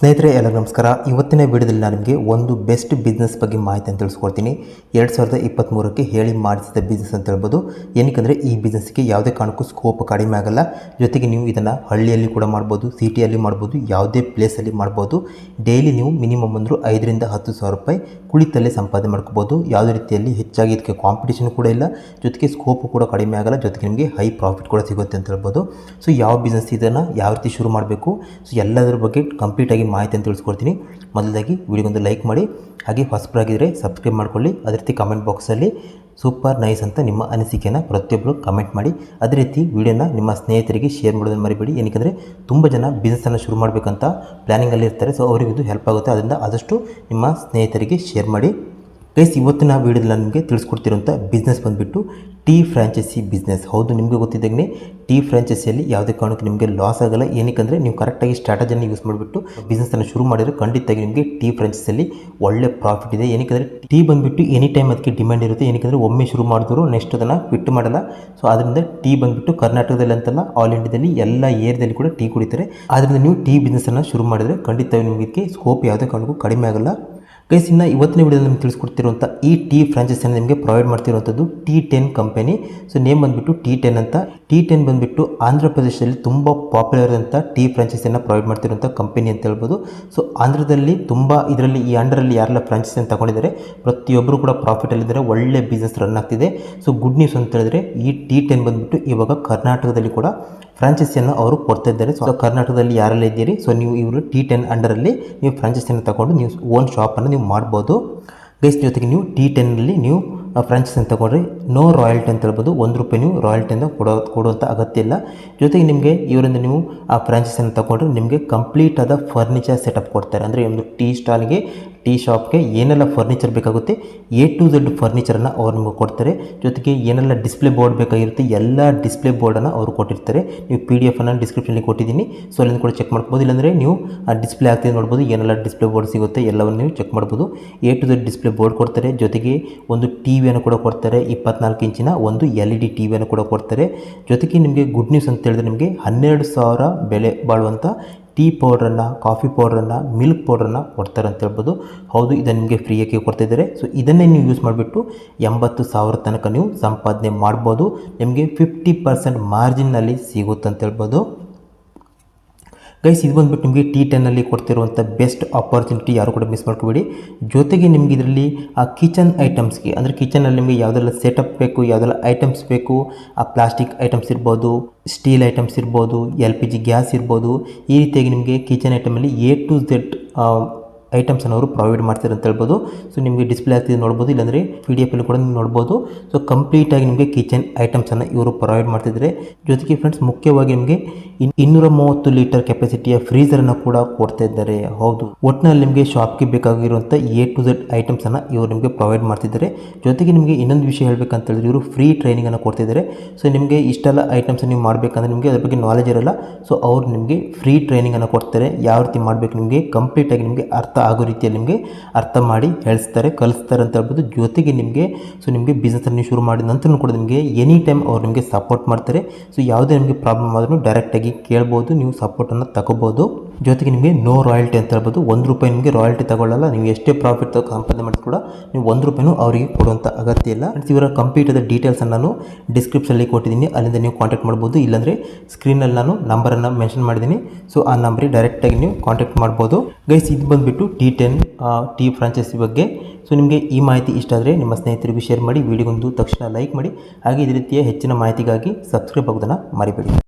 ಸ್ನೇಹಿತರೆ ಎಲ್ಲರಿಗೂ ನಮಸ್ಕಾರ. ಇವತ್ತಿನ ವಿಡಿಯೋದಲ್ಲಿ ನಾನು ನಿಮಗೆ ಒಂದು ಬೆಸ್ಟ್ ಬಿಸ್ನೆಸ್ ಬಗ್ಗೆ ಮಾಹಿತಿಯನ್ನು ತಿಳಿಸ್ಕೊಡ್ತೀನಿ. 2023ಕ್ಕೆ ಹೇಳಿ ಮಾಡಿಸಿದ ಬಿಸ್ನೆಸ್ ಅಂತ ಹೇಳ್ಬೋದು. ಏನಕ್ಕೆ ಈ ಬಿಸ್ನೆಸ್ಗೆ ಯಾವುದೇ ಕಾರಣಕ್ಕೂ ಸ್ಕೋಪ್ ಕಡಿಮೆ ಆಗಲ್ಲ. ಜೊತೆಗೆ ನೀವು ಇದನ್ನು ಹಳ್ಳಿಯಲ್ಲಿ ಕೂಡ ಮಾಡ್ಬೋದು, ಸಿಟಿಯಲ್ಲಿ ಮಾಡ್ಬೋದು, ಯಾವುದೇ ಪ್ಲೇಸಲ್ಲಿ ಮಾಡ್ಬೋದು. ಡೈಲಿ ನೀವು ಮಿನಿಮಮ್ ಅಂದರೂ 5,000 ರಿಂದ 10,000 ರೂಪಾಯಿ ಕುಳಿತಲ್ಲೇ ಸಂಪಾದನೆ ಮಾಡ್ಕೋಬೋದು. ಯಾವುದೇ ರೀತಿಯಲ್ಲಿ ಹೆಚ್ಚಾಗಿ ಇದಕ್ಕೆ ಕಾಂಪಿಟೇಷನ್ ಕೂಡ ಇಲ್ಲ, ಜೊತೆಗೆ ಸ್ಕೋಪು ಕೂಡ ಕಡಿಮೆ ಆಗಲ್ಲ, ಜೊತೆಗೆ ನಿಮಗೆ ಹೈ ಪ್ರಾಫಿಟ್ ಕೂಡ ಸಿಗುತ್ತೆ ಅಂತ ಹೇಳ್ಬೋದು. ಸೊ ಯಾವ ಬಿಸ್ನೆಸ್ ಇದನ್ನು ಯಾವ ರೀತಿ ಶುರು ಮಾಡಬೇಕು, ಸೊ ಎಲ್ಲದರ ಬಗ್ಗೆ ಕಂಪ್ಲೀಟಾಗಿ ಮಾಹಿತಿಯನ್ನು ತಿಳಿಸ್ಕೊಡ್ತೀನಿ. ಮೊದಲಾಗಿ ವಿಡಿಯೋಗೊಂದು ಲೈಕ್ ಮಾಡಿ, ಹಾಗೆ ಹೊಸಬರಾಗಿದ್ದರೆ ಸಬ್ಸ್ಕ್ರೈಬ್ ಮಾಡ್ಕೊಳ್ಳಿ. ಅದೇ ರೀತಿ ಕಮೆಂಟ್ ಬಾಕ್ಸಲ್ಲಿ ಸೂಪರ್ ನೈಸ್ ಅಂತ ನಿಮ್ಮ ಅನಿಸಿಕೆಯನ್ನು ಪ್ರತಿಯೊಬ್ಬರು ಕಮೆಂಟ್ ಮಾಡಿ. ಅದೇ ರೀತಿ ವಿಡಿಯೋನ ನಿಮ್ಮ ಸ್ನೇಹಿತರಿಗೆ ಶೇರ್ ಮಾಡೋದನ್ನು ಮರಿಬೇಡಿ. ಏನಕ್ಕೆ ತುಂಬ ಜನ ಬಿಸ್ನೆಸ್ಸನ್ನು ಶುರು ಮಾಡಬೇಕಂತ ಪ್ಲ್ಯಾನಿಂಗಲ್ಲಿ ಇರ್ತಾರೆ. ಸೊ ಅವರಿಗೂ ಇದು ಹೆಲ್ಪ್ ಆಗುತ್ತೆ. ಅದರಿಂದ ಆದಷ್ಟು ನಿಮ್ಮ ಸ್ನೇಹಿತರಿಗೆ ಶೇರ್ ಮಾಡಿ. ಗೈಸ್, ಇವತ್ತಿನ ವೀಡಿಯೋದಲ್ಲಿ ನಾನು ನಿಮಗೆ ತಿಳಿಸ್ಕೊಡ್ತಿರೋಂಥ ಬಿಸ್ನೆಸ್ ಬಂದುಬಿಟ್ಟು ಟೀ ಫ್ರಾಂಚೈಸಿ ಬಿಸ್ನೆಸ್. ಹೌದು, ನಿಮಗೆ ಗೊತ್ತಿದ್ದಾಗಲೇ ಟೀ ಫ್ರಾಂಚೈಸಿಯಲ್ಲಿ ಯಾವುದೇ ಕಾರಣಕ್ಕೂ ನಿಮಗೆ ಲಾಸ್ ಆಗಲ್ಲ. ಏನಕ್ಕೆ ನೀವು ಕರೆಕ್ಟಾಗಿ ಸ್ಟ್ರಾಟಜಿಯನ್ನು ಯೂಸ್ ಮಾಡಿಬಿಟ್ಟು ಬಿಸ್ನೆಸ್ಸನ್ನು ಶುರು ಮಾಡಿದರೆ ಖಂಡಿತವಾಗಿ ನಿಮಗೆ ಟೀ ಫ್ರಾಂಚೈಸಿಯಲ್ಲಿ ಒಳ್ಳೆ ಪ್ರಾಫಿಟ್ ಇದೆ. ಏನಕ್ಕೆ ಟೀ ಬಂದುಬಿಟ್ಟು ಎನಿ ಟೈಮ್ ಅದಕ್ಕೆ ಡಿಮ್ಯಾಂಡ್ ಇರುತ್ತೆ. ಏನಕ್ಕೆ ಒಮ್ಮೆ ಶುರು ಮಾಡಿದ್ರು ನೆಕ್ಸ್ಟ್ ಅದನ್ನು ಬಿಟ್ಟು ಮಾಡಲ್ಲ. ಸೊ ಅದರಿಂದ ಟೀ ಬಂದುಬಿಟ್ಟು ಕರ್ನಾಟಕದಲ್ಲಿ ಅಂತಲ್ಲ, ಆಲ್ ಇಂಡಿಯಾದಲ್ಲಿ ಎಲ್ಲ ಏರಿಯಾದಲ್ಲಿ ಕೂಡ ಟೀ ಕುಡಿತಾರೆ. ಆದ್ದರಿಂದ ನೀವು ಟೀ ಬಿಸ್ನೆಸ್ಸನ್ನು ಶುರು ಮಾಡಿದರೆ ಖಂಡಿತವಾಗಿ ನಿಮಗೆ ಸ್ಕೋಪ್ ಯಾವುದೇ ಕಾರಣಕ್ಕೂ ಕಡಿಮೆ ಆಗಲ್ಲ. ಗೈಸ್, ಇನ್ನು ಇವತ್ತಿನ ವಿಡಿಯೋದಲ್ಲಿ ನಿಮ್ಗೆ ತಿಳಿಸ್ಕೊಡ್ತಿರುವಂಥ ಈ ಟೀ ಫ್ರಾಂಚೈಸಿಯನ್ನು ನಿಮಗೆ ಪ್ರೊವೈಡ್ ಮಾಡ್ತಿರುವಂಥದ್ದು T10 ಕಂಪನಿ. ಸೊ ನೇಮ್ ಬಂದುಬಿಟ್ಟು T10 ಅಂತ. T10 ಬಂದುಬಿಟ್ಟು ಆಂಧ್ರ ಪ್ರದೇಶದಲ್ಲಿ ತುಂಬ ಪಾಪ್ಯುಲರ್ ಅಂತ ಟೀ ಫ್ರಾಂಚೈಸಿಯನ್ನು ಪ್ರೊವೈಡ್ ಮಾಡ್ತಿರುವಂಥ ಕಂಪನಿ ಅಂತ ಹೇಳ್ಬೋದು. ಸೊ ಆಂಧ್ರದಲ್ಲಿ ತುಂಬ ಇದರಲ್ಲಿ ಈ ಅಂಡರಲ್ಲಿ ಯಾರೆಲ್ಲ ಫ್ರಾಂಚೈಸಿಯನ್ನು ತಗೊಂಡಿದ್ದಾರೆ ಪ್ರತಿಯೊಬ್ಬರು ಕೂಡ ಪ್ರಾಫಿಟಲ್ಲಿದ್ದಾರೆ, ಒಳ್ಳೆ ಬಿಸ್ನೆಸ್ ರನ್ ಆಗ್ತಿದೆ. ಸೊ ಗುಡ್ ನ್ಯೂಸ್ ಅಂತ ಹೇಳಿದ್ರೆ ಈ T10 ಬಂದುಬಿಟ್ಟು ಇವಾಗ ಕರ್ನಾಟಕದಲ್ಲಿ ಕೂಡ ಫ್ರಾಂಚೈಸಿಯನ್ನು ಅವರು ಕೊಡ್ತಾ ಇದ್ದಾರೆ. ಸೊ ಕರ್ನಾಟಕದಲ್ಲಿ ಯಾರೆಲ್ಲ ಇದ್ದೀರಿ, ಸೊ ನೀವು ಇವರು T10 ಅಂಡರಲ್ಲಿ ನೀವು ಫ್ರಾಂಚೈಸಿಯನ್ನು ತಗೊಂಡು ನೀವು ಓನ್ ಶಾಪನ್ನು ನೀವು ಮಾಡ್ಬೋದು. ಗೈಸ್, ಜೊತೆಗೆ ನೀವು T10ನಲ್ಲಿ ನೀವು ಫ್ರಾಂಚೈಸಿಯನ್ನು ತಗೊಂಡ್ರೆ ನೋ ರಾಯಲ್ಟಿ ಅಂತ ಹೇಳ್ಬೋದು. ₹1 ನೀವು ರಾಯಲ್ಟಿಯಿಂದ ಕೊಡುವಂಥ ಅಗತ್ಯ ಇಲ್ಲ. ಜೊತೆಗೆ ನಿಮಗೆ ಇವರಿಂದ ನೀವು ಆ ಫ್ರಾಂಚೈಸಿಯನ್ನು ತಗೊಂಡ್ರೆ ನಿಮಗೆ ಕಂಪ್ಲೀಟ್ ಆದ ಫರ್ನಿಚರ್ ಸೆಟಪ್ ಕೊಡ್ತಾರೆ. ಅಂದರೆ ಒಂದು ಟೀ ಸ್ಟಾಲ್ಗೆ, ಟೀ ಶಾಪ್ಗೆ ಏನೆಲ್ಲ ಫರ್ನಿಚರ್ ಬೇಕಾಗುತ್ತೆ A to Z ಫರ್ನಿಚರನ್ನು ಅವ್ರು ನಿಮಗೆ ಕೊಡ್ತಾರೆ. ಜೊತೆಗೆ ಏನೆಲ್ಲ ಡಿಸ್ಪ್ಲೇ ಬೋರ್ಡ್ ಬೇಕಾಗಿರುತ್ತೆ ಎಲ್ಲ ಡಿಸ್ಪ್ಲೇ ಬೋರ್ಡನ್ನು ಅವರು ಕೊಟ್ಟಿರ್ತಾರೆ. ನೀವು PDF ಅನ್ನು ಡಿಸ್ಕ್ರಿಪ್ಷನಲ್ಲಿ ಕೊಟ್ಟಿದ್ದೀನಿ, ಸೊ ಅಲ್ಲಿಂದ ಕೂಡ ಚೆಕ್ ಮಾಡ್ಬೋದು. ಇಲ್ಲಾಂದರೆ ನೀವು ಆ ಡಿಸ್ಪ್ಲೇ ಆಗ್ತಿದೆ ನೋಡ್ಬೋದು, ಏನೆಲ್ಲ ಡಿಸ್ಪ್ಲೇ ಬೋರ್ಡ್ ಸಿಗುತ್ತೆ ಎಲ್ಲವನ್ನು ನೀವು ಚೆಕ್ ಮಾಡ್ಬೋದು. A to Z display board ಕೊಡ್ತಾರೆ. ಜೊತೆಗೆ ಒಂದು ಟಿವಿಯನ್ನು ಕೂಡ ಕೊಡ್ತಾರೆ, 24 ಇಂಚಿನ ಒಂದು LED ಟಿವಿಯನ್ನು ಕೂಡ ಕೊಡ್ತಾರೆ. ಜೊತೆಗೆ ನಿಮಗೆ ಗುಡ್ ನ್ಯೂಸ್ ಅಂತ ಹೇಳಿದ್ರೆ ನಿಮಗೆ 12,000 ಬೆಲೆ ಬಾಳುವಂಥ ಟೀ ಪೌಡ್ರನ್ನು, ಕಾಫಿ ಪೌಡ್ರನ್ನು, ಮಿಲ್ಕ್ ಪೌಡ್ರನ್ನು ಕೊಡ್ತಾರೆ ಅಂತ ಹೇಳ್ಬೋದು. ಹೌದು, ಇದನ್ನು ನಿಮಗೆ ಫ್ರೀಯಾಗಿ ಕೊಡ್ತಾಯಿದ್ದಾರೆ. ಸೊ ಇದನ್ನೇ ನೀವು ಯೂಸ್ ಮಾಡಿಬಿಟ್ಟು 80,000 ತನಕ ನೀವು ಸಂಪಾದನೆ ಮಾಡ್ಬೋದು. ನಿಮಗೆ 50% ಮಾರ್ಜಿನ್ನಲ್ಲಿ ಸಿಗುತ್ತೆ ಅಂತ ಹೇಳ್ಬೋದು. ಗೈಸ್, ಇದು ಬಂದುಬಿಟ್ಟು ನಿಮಗೆ T10ನಲ್ಲಿ ಕೊಡ್ತಿರುವಂಥ ಬೆಸ್ಟ್ ಆಪರ್ಚುನಿಟಿ, ಯಾರು ಕೂಡ ಮಿಸ್ ಮಾಡ್ಕೋಬೇಡಿ. ಜೊತೆಗೆ ನಿಮಗೆ ಇದರಲ್ಲಿ ಆ ಕಿಚನ್ ಐಟಮ್ಸ್ಗೆ, ಅಂದರೆ ಕಿಚನಲ್ಲಿ ನಿಮಗೆ ಯಾವುದೆಲ್ಲ ಸೆಟಪ್ ಬೇಕು, ಯಾವುದೆಲ್ಲ ಐಟಮ್ಸ್ ಬೇಕು, ಆ ಪ್ಲಾಸ್ಟಿಕ್ ಐಟಮ್ಸ್ ಇರ್ಬೋದು, ಸ್ಟೀಲ್ ಐಟಮ್ಸ್ ಇರ್ಬೋದು, LPG ಗ್ಯಾಸ್ ಇರ್ಬೋದು, ಈ ರೀತಿಯಾಗಿ ನಿಮಗೆ ಕಿಚನ್ ಐಟಮಲ್ಲಿ A to Z ಐಟಮ್ಸನ್ನು ಅವರು ಪ್ರೊವೈಡ್ ಮಾಡ್ತಾರೆ ಅಂತ ಹೇಳ್ಬೋದು. ಸೊ ನಿಮಗೆ ಡಿಸ್ಪ್ಲೇ ಆಗ್ತಿದೆ ನೋಡ್ಬೋದು, ಇಲ್ಲಾಂದರೆ PDF ಅಲ್ಲಿ ಕೂಡ ನೀವು ನೋಡ್ಬೋದು. ಸೊ ಕಂಪ್ಲೀಟಾಗಿ ನಿಮಗೆ ಕಿಚನ್ ಐಟಮ್ಸನ್ನು ಇವರು ಪ್ರೊವೈಡ್ ಮಾಡ್ತಿದ್ದಾರೆ. ಜೊತೆಗೆ ಫ್ರೆಂಡ್ಸ್, ಮುಖ್ಯವಾಗಿ ನಿಮಗೆ 230 ಲೀಟರ್ ಕೆಪಾಸಿಟಿಯ ಫ್ರೀಸರನ್ನು ಕೂಡ ಕೊಡ್ತಾ ಇದ್ದಾರೆ. ಹೌದು, ಒಟ್ಟಿನಲ್ಲಿ ನಿಮಗೆ ಶಾಪ್ಗೆ ಬೇಕಾಗಿರುವಂಥ A to Z ಐಟಮ್ಸನ್ನು ಇವರು ನಿಮಗೆ ಪ್ರೊವೈಡ್ ಮಾಡ್ತಿದ್ದಾರೆ. ಜೊತೆಗೆ ನಿಮಗೆ ಇನ್ನೊಂದು ವಿಷಯ ಹೇಳಬೇಕಂತ ಹೇಳಿದ್ರೆ ಇವರು ಫ್ರೀ ಟ್ರೈನಿಂಗನ್ನು ಕೊಡ್ತಿದ್ದಾರೆ. ಸೊ ನಿಮಗೆ ಇಷ್ಟೆಲ್ಲ ಐಟಮ್ಸ್ ನೀವು ಮಾಡಬೇಕಂದ್ರೆ ನಿಮಗೆ ಅದ್ರ ಬಗ್ಗೆ ನಾಲೆಜ್ ಇರಲ್ಲ. ಸೊ ಅವರು ನಿಮಗೆ ಫ್ರೀ ಟ್ರೈನಿಂಗನ್ನು ಕೊಡ್ತಾರೆ. ಯಾವ ರೀತಿ ಮಾಡಬೇಕು ನಿಮಗೆ ಕಂಪ್ಲೀಟಾಗಿ ನಿಮಗೆ ಅರ್ಥ ಆಗೋ ರೀತಿಯಲ್ಲಿ ನಿಮಗೆ ಅರ್ಥ ಮಾಡಿ ಹೇಳಿಸ್ತಾರೆ, ಕಲಿಸ್ತಾರೆ ಅಂತ ಹೇಳ್ಬೋದು. ಜೊತೆಗೆ ನಿಮಗೆ ನಿಮಗೆ ಬಿಸ್ನೆಸ್ಸನ್ನು ನೀವು ಶುರು ಮಾಡಿದ ನಂತರ ಕೂಡ ನಿಮಗೆ ಎನಿ ಟೈಮ್ ಅವ್ರು ನಿಮಗೆ ಸಪೋರ್ಟ್ ಮಾಡ್ತಾರೆ. ಸೊ ಯಾವುದೇ ನಿಮಗೆ ಪ್ರಾಬ್ಲಮ್ ಆದ್ರೂ ಡೈರೆಕ್ಟಾಗಿ ಕೇಳ್ಬೋದು, ನೀವು ಸಪೋರ್ಟನ್ನು ತಗೋಬೋದು. ಜೊತೆಗೆ ನಿಮಗೆ ನೋ ರಾಯಲ್ಟಿ ಅಂತ ಹೇಳ್ಬೋದು. ₹1 ನಿಮಗೆ ರಾಯಲ್ಟಿ ತಗೊಳ್ಳಲ್ಲ. ನೀವು ಎಷ್ಟೇ ಪ್ರಾಫಿಟ್ ಸಂಪಾದನೆ ಮಾಡಿದ್ರು ಕೂಡ ನೀವು ₹1 ಅವರಿಗೆ ಕೊಡುವಂಥ ಅಗತ್ಯ ಇಲ್ಲ. ಇವರ ಕಂಪ್ಲೀಟ್ ಆದ ಡೀಟೇಲ್ಸನ್ನು ನಾನು ಡಿಸ್ಕ್ರಿಪ್ಷನಲ್ಲಿ ಕೊಟ್ಟಿದ್ದೀನಿ, ಅಲ್ಲಿಂದ ನೀವು ಕಾಂಟ್ಯಾಕ್ಟ್ ಮಾಡ್ಬೋದು. ಇಲ್ಲಾಂದರೆ ಸ್ಕ್ರೀನಲ್ಲಿ ನಾನು ನಂಬರನ್ನು ಮೆನ್ಷನ್ ಮಾಡಿದ್ದೀನಿ. ಸೊ ಆ ನಂಬರಿಗೆ ಡೈರೆಕ್ಟಾಗಿ ನೀವು ಕಾಂಟ್ಯಾಕ್ಟ್ ಮಾಡ್ಬೋದು. ಗೈಸ್, ಇದು ಬಂದುಬಿಟ್ಟು T10 ಟೀ ಫ್ರಾಂಚೈಸಿ ಬಗ್ಗೆ. ಸೊ ನಿಮಗೆ ಈ ಮಾಹಿತಿ ಇಷ್ಟ ಆದರೆ ನಿಮ್ಮ ಸ್ನೇಹಿತರಿಗೂ ಶೇರ್ ಮಾಡಿ, ವಿಡಿಯೋಗೊಂದು ತಕ್ಷಣ ಲೈಕ್ ಮಾಡಿ. ಹಾಗೆ ಇದೇ ರೀತಿಯ ಹೆಚ್ಚಿನ ಮಾಹಿತಿಗಾಗಿ ಸಬ್ಸ್ಕ್ರೈಬ್ ಆಗೋದನ್ನು ಮರಿಬೇಡಿ.